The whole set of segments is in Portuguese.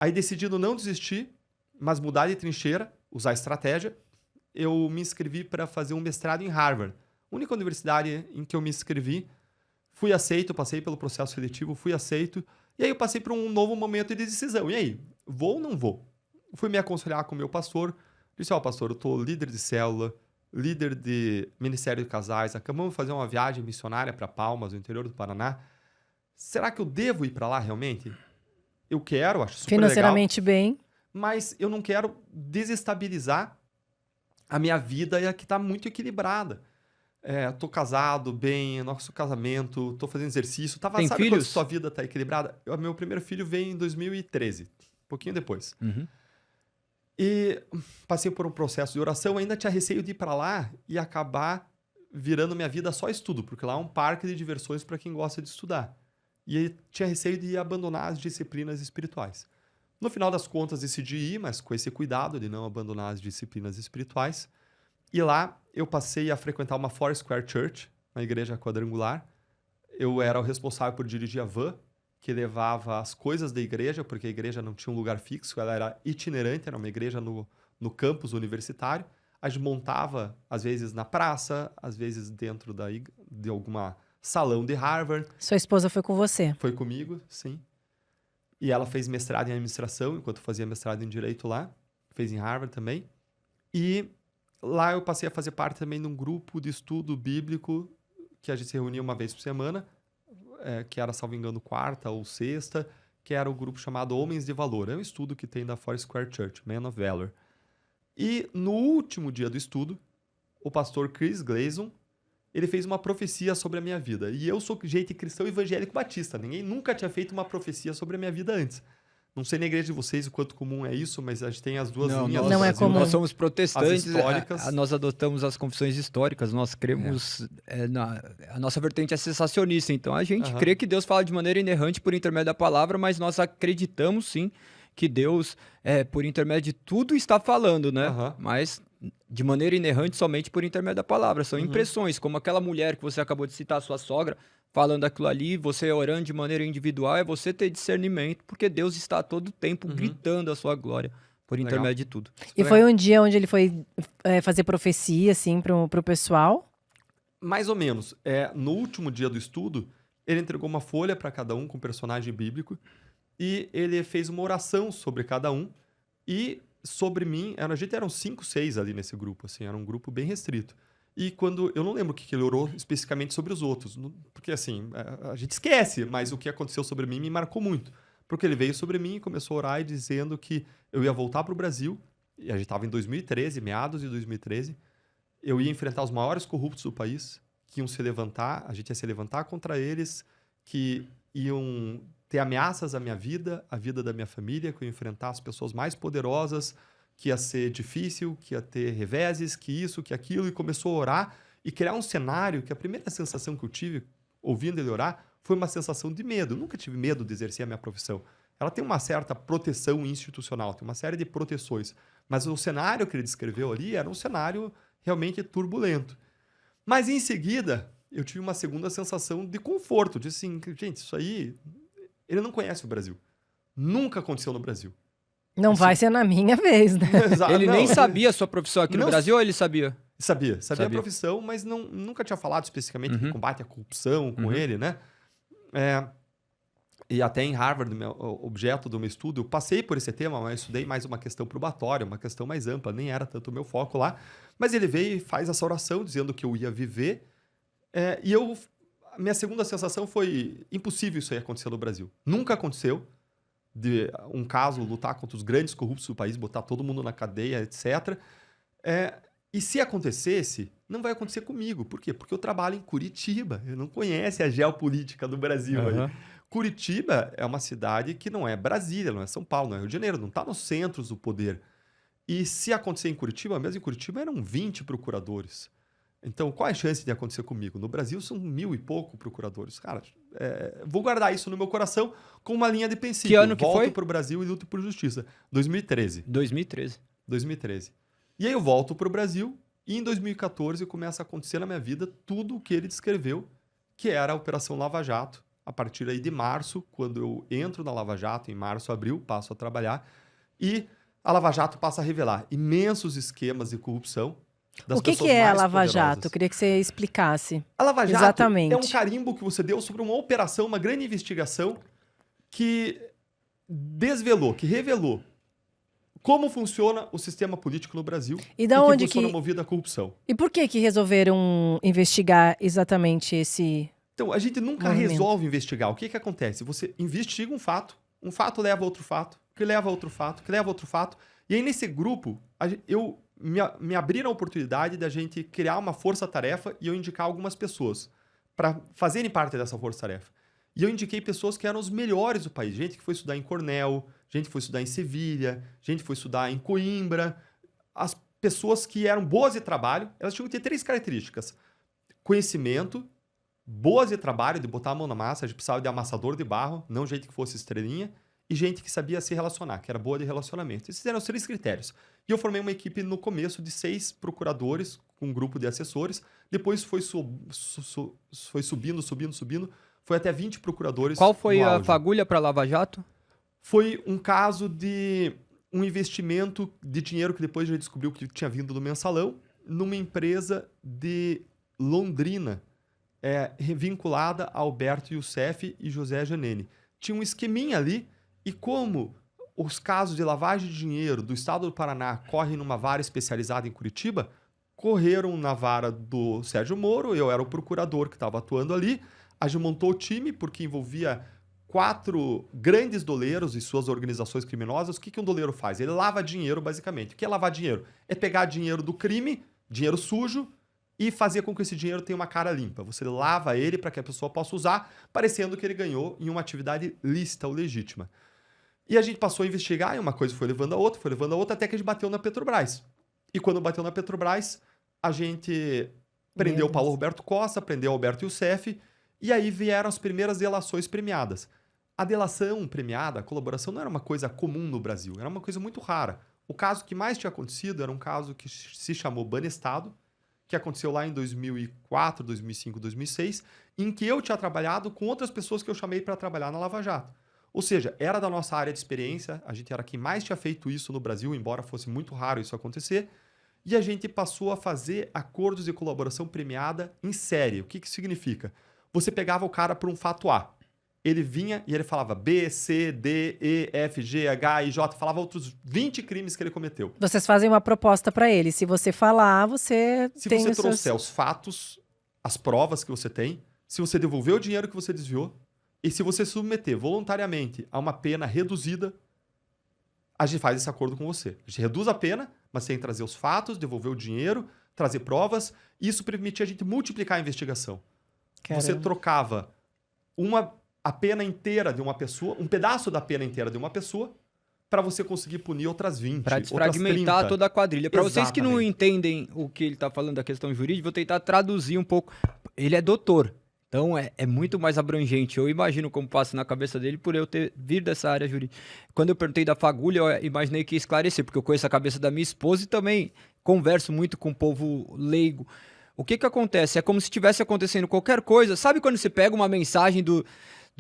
Aí, decidindo não desistir, mas mudar de trincheira, usar estratégia, eu me inscrevi para fazer um mestrado em Harvard. Única universidade em que eu me inscrevi. Fui aceito, passei pelo processo seletivo, fui aceito. E aí eu passei por um novo momento de decisão. E aí, vou ou não vou? Fui me aconselhar com o meu pastor. Disse, pastor, eu estou líder de célula, líder de Ministério de Casais. Acabamos de fazer uma viagem missionária para Palmas, no interior do Paraná. Será que eu devo ir para lá realmente? Eu quero, acho super Financeiramente legal, bem. mas eu não quero desestabilizar a minha vida que está muito equilibrada. Tô casado, bem, nosso casamento, tô fazendo exercício. Tem Sabe filhos? quando sua vida tá equilibrada? Meu primeiro filho veio em 2013, um pouquinho depois. Uhum. E passei por um processo de oração, ainda tinha receio de ir para lá e acabar virando minha vida só estudo, porque lá é um parque de diversões para quem gosta de estudar. E aí tinha receio de abandonar as disciplinas espirituais. No final das contas, decidi ir, mas com esse cuidado de não abandonar as disciplinas espirituais. E lá eu passei a frequentar uma Foursquare Church, uma igreja quadrangular. Eu era o responsável por dirigir a van que levava as coisas da igreja, porque a igreja não tinha um lugar fixo, ela era itinerante, era uma igreja no campus universitário. A gente montava, às vezes, na praça, às vezes dentro de alguma salão de Harvard. Sua esposa foi com você? Foi comigo, sim. E ela fez mestrado em administração, enquanto fazia mestrado em direito lá. Fez em Harvard também. E lá eu passei a fazer parte também de um grupo de estudo bíblico que a gente se reunia uma vez por semana, que era, salvo engano, quarta ou sexta, que era o grupo chamado Homens de Valor. É um estudo que tem da Foursquare Church, Men of Valor. E no último dia do estudo, o pastor Chris Gleason, ele fez uma profecia sobre a minha vida. E eu sou gente cristão evangélico batista. Ninguém nunca tinha feito uma profecia sobre a minha vida antes. Não sei na igreja de vocês o quanto comum é isso, mas a gente tem as duas linhas. Não é comum. Nós somos protestantes, históricas. Nós adotamos as confissões históricas, nós cremos... a nossa vertente é sensacionista, então a gente crê que Deus fala de maneira inerrante por intermédio da palavra, mas nós acreditamos sim que Deus, por intermédio de tudo, está falando, né? Mas de maneira inerrante somente por intermédio da palavra. São impressões, como aquela mulher que você acabou de citar, a sua sogra, falando aquilo ali, você orando de maneira individual, é você ter discernimento, porque Deus está a todo tempo gritando a sua glória por intermédio de tudo. E foi um dia onde ele foi fazer profecia, assim, pro pessoal? Mais ou menos. No último dia do estudo, ele entregou uma folha para cada um com um personagem bíblico e ele fez uma oração sobre cada um e sobre mim, a gente eram 5, 6 ali nesse grupo, assim, era um grupo bem restrito. E quando... Eu não lembro o que ele orou especificamente sobre os outros, porque assim, a gente esquece, mas o que aconteceu sobre mim me marcou muito. Porque ele veio sobre mim e começou a orar e dizendo que eu ia voltar para o Brasil, e a gente estava em 2013, meados de 2013, eu ia enfrentar os maiores corruptos do país, que iam se levantar, a gente ia se levantar contra eles, que iam ter ameaças à minha vida, à vida da minha família, que eu ia enfrentar as pessoas mais poderosas, que ia ser difícil, que ia ter reveses, que isso, que aquilo, e começou a orar e criar um cenário que a primeira sensação que eu tive ouvindo ele orar foi uma sensação de medo. Eu nunca tive medo de exercer a minha profissão. Ela tem uma certa proteção institucional, tem uma série de proteções, mas o cenário que ele descreveu ali era um cenário realmente turbulento. Mas em seguida, eu tive uma segunda sensação de conforto, de assim, gente, isso aí, ele não conhece o Brasil. Nunca aconteceu no Brasil. Não vai ser na minha vez, né? Ele nem sabia a sua profissão aqui no Brasil ou ele sabia? Sabia a profissão, mas nunca tinha falado especificamente de combate à corrupção com ele, né? E até em Harvard, objeto do meu estudo, eu passei por esse tema, mas estudei mais uma questão probatória, uma questão mais ampla, nem era tanto o meu foco lá. Mas ele veio e faz essa oração dizendo que eu ia viver. A minha segunda sensação foi impossível isso aí acontecer no Brasil. Nunca aconteceu. De um caso, lutar contra os grandes corruptos do país, botar todo mundo na cadeia, etc. E se acontecesse, não vai acontecer comigo. Por quê? Porque eu trabalho em Curitiba. Eu não conheço a geopolítica do Brasil. Aí. Curitiba é uma cidade que não é Brasília, não é São Paulo, não é Rio de Janeiro, não está nos centros do poder. E se acontecer em Curitiba, mesmo em Curitiba eram 20 procuradores. Então, qual é a chance de acontecer comigo? No Brasil são 1000 e pouco procuradores. Cara, vou guardar isso no meu coração com uma linha de princípio. Que ano que foi? Volto para o Brasil e luto por justiça. 2013. 2013. E aí eu volto para o Brasil e em 2014 começa a acontecer na minha vida tudo o que ele descreveu, que era a Operação Lava Jato, a partir aí de março, quando eu entro na Lava Jato, em março, abril, passo a trabalhar, e a Lava Jato passa a revelar imensos esquemas de corrupção das O que pessoas é a mais Lava poderosas. Jato? Eu queria que você explicasse. A Lava Jato Exatamente. é um carimbo que você deu sobre uma operação, uma grande investigação que desvelou, que revelou como funciona o sistema político no Brasil E da onde que funciona que... movido à corrupção. E por que resolveram investigar exatamente esse... Então, a gente nunca movimento? resolve investigar. O que acontece? Você investiga um fato leva a outro fato, que leva a outro fato, que leva a outro fato. E aí, nesse grupo, me abriram a oportunidade da gente criar uma força-tarefa e eu indicar algumas pessoas para fazerem parte dessa força-tarefa. E eu indiquei pessoas que eram os melhores do país. Gente que foi estudar em Cornell, gente que foi estudar em Sevilha, gente que foi estudar em Coimbra. As pessoas que eram boas de trabalho, elas tinham que ter 3 características. Conhecimento, boas de trabalho, de botar a mão na massa, a gente precisava de amassador de barro, não gente que fosse estrelinha, e gente que sabia se relacionar, que era boa de relacionamento. Esses eram os 3 critérios. E eu formei uma equipe no começo de 6 procuradores, com um grupo de assessores. Depois foi subindo, foi até 20 procuradores. Qual foi no a auge. fagulha para Lava Jato? Foi um caso de um investimento de dinheiro que depois já descobriu que tinha vindo do Mensalão, numa empresa de Londrina, vinculada a Alberto Youssef e José Janene. Tinha um esqueminha ali, e como os casos de lavagem de dinheiro do estado do Paraná correm numa vara especializada em Curitiba, correram na vara do Sérgio Moro, eu era o procurador que estava atuando ali, a gente montou o time porque envolvia 4 grandes doleiros e suas organizações criminosas. O que um doleiro faz? Ele lava dinheiro, basicamente. O que é lavar dinheiro? É pegar dinheiro do crime, dinheiro sujo, e fazer com que esse dinheiro tenha uma cara limpa. Você lava ele para que a pessoa possa usar, parecendo que ele ganhou em uma atividade lícita ou legítima. E a gente passou a investigar, e uma coisa foi levando a outra, até que a gente bateu na Petrobras. E quando bateu na Petrobras, a gente prendeu o Paulo Roberto Costa, prendeu o Alberto Youssef, e aí vieram as primeiras delações premiadas. A delação premiada, a colaboração, não era uma coisa comum no Brasil, era uma coisa muito rara. O caso que mais tinha acontecido era um caso que se chamou Banestado, que aconteceu lá em 2004, 2005, 2006, em que eu tinha trabalhado com outras pessoas que eu chamei para trabalhar na Lava Jato. Ou seja, era da nossa área de experiência, a gente era quem mais tinha feito isso no Brasil, embora fosse muito raro isso acontecer, e a gente passou a fazer acordos de colaboração premiada em série. O que isso significa? Você pegava o cara por um fato A. Ele vinha e ele falava B, C, D, E, F, G, H, I, J, falava outros 20 crimes que ele cometeu. Vocês fazem uma proposta para ele. Se você falar, você Se tem você os trouxer os fatos, as provas que você tem, se você devolver o dinheiro que você desviou, e se você submeter voluntariamente a uma pena reduzida, a gente faz esse acordo com você. A gente reduz a pena, mas tem que trazer os fatos, devolver o dinheiro, trazer provas, e isso permitia a gente multiplicar a investigação. Caramba. Você trocava a pena inteira de uma pessoa, um pedaço da pena inteira de uma pessoa, para você conseguir punir outras 20, Para outras 30. desfragmentar toda a quadrilha. Para vocês que não Exatamente. entendem o que ele está falando da questão jurídica, vou tentar traduzir um pouco. Ele é doutor, então é muito mais abrangente. Eu imagino como passa na cabeça dele por eu ter vindo dessa área jurídica. Quando eu perguntei da fagulha, eu imaginei que ia esclarecer, porque eu conheço a cabeça da minha esposa e também converso muito com o povo leigo. O que acontece? É como se estivesse acontecendo qualquer coisa. Sabe quando você pega uma mensagem do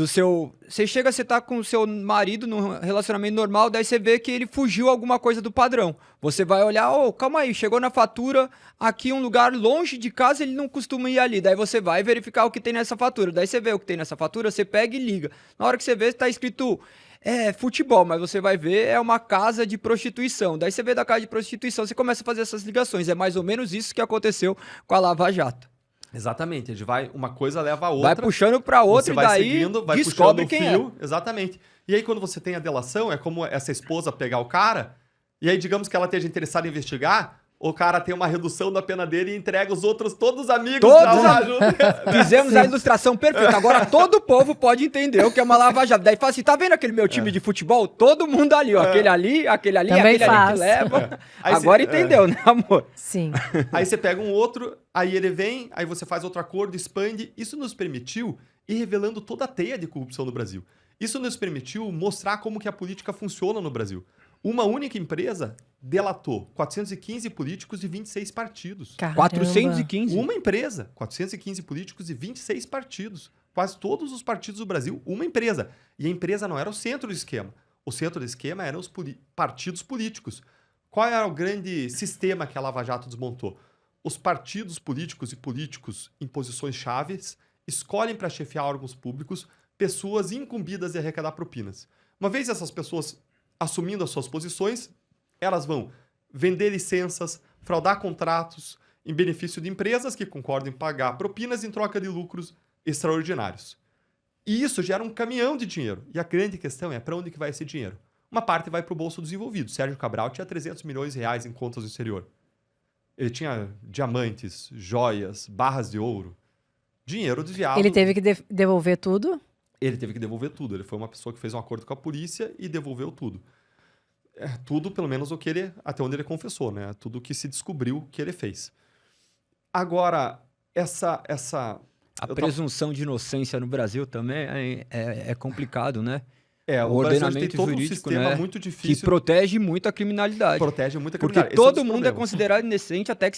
seu... Você tá com o seu marido num relacionamento normal, daí você vê que ele fugiu alguma coisa do padrão. Você vai olhar, calma aí, chegou na fatura, aqui um lugar longe de casa, ele não costuma ir ali. Daí você vai verificar o que tem nessa fatura. Daí você vê o que tem nessa fatura, você pega e liga. Na hora que você vê, tá escrito... futebol, mas você vai ver, é uma casa de prostituição. Daí você vê da casa de prostituição, você começa a fazer essas ligações. É mais ou menos isso que aconteceu com a Lava Jato. Exatamente, a gente uma coisa leva a outra. Vai puxando pra outra você e vai daí seguindo, vai descobre puxando quem o fio. Exatamente. E aí quando você tem a delação, é como essa esposa pegar o cara, e aí digamos que ela esteja interessada em investigar, o cara tem uma redução da pena dele e entrega os outros, todos os amigos pra lá junto. Fizemos a ilustração perfeita. Agora todo o povo pode entender o que é uma Lava Jato. Daí fala assim, tá vendo aquele meu time de futebol? Todo mundo ali, ó. Aquele ali, Também aquele faço. ali que leva. Aí Agora você- entendeu, né, amor? Sim. Aí você pega um outro, aí ele vem, aí você faz outro acordo, expande. Isso nos permitiu ir revelando toda a teia de corrupção no Brasil. Isso nos permitiu mostrar como que a política funciona no Brasil. Uma única empresa delatou 415 políticos de 26 partidos. Caramba. 415. Uma empresa, 415 políticos e 26 partidos. quase todos os partidos do Brasil, uma empresa. E a empresa não era o centro do esquema. O centro do esquema eram os partidos políticos. Qual era o grande sistema que a Lava Jato desmontou? Os partidos políticos e políticos em posições chaves escolhem para chefiar órgãos públicos pessoas incumbidas de arrecadar propinas. Uma vez essas pessoas assumindo as suas posições, elas vão vender licenças, fraudar contratos em benefício de empresas que concordam em pagar propinas em troca de lucros extraordinários. E isso gera um caminhão de dinheiro. E a grande questão é para onde que vai esse dinheiro? Uma parte vai para o bolso dos envolvidos. Sérgio Cabral tinha 300 milhões de reais em contas no exterior. Ele tinha diamantes, joias, barras de ouro, dinheiro desviado. Ele teve que devolver tudo? Ele teve que devolver tudo. Ele foi uma pessoa que fez um acordo com a polícia e devolveu tudo. Tudo, pelo menos, até onde ele confessou, né? Tudo que se descobriu que ele fez. Agora, A presunção de inocência no Brasil também é complicado, né? O ordenamento tem todo jurídico, um sistema né, muito difícil. que protege muito a criminalidade. Protege muito a Porque criminalidade. todo mundo é considerado inocente até que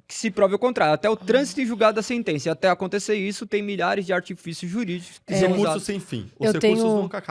se prove o contrário. Até o trânsito e julgado da sentença. E até acontecer isso, tem milhares de artifícios jurídicos que são Recursos usados. sem fim. Os recursos nunca acabam.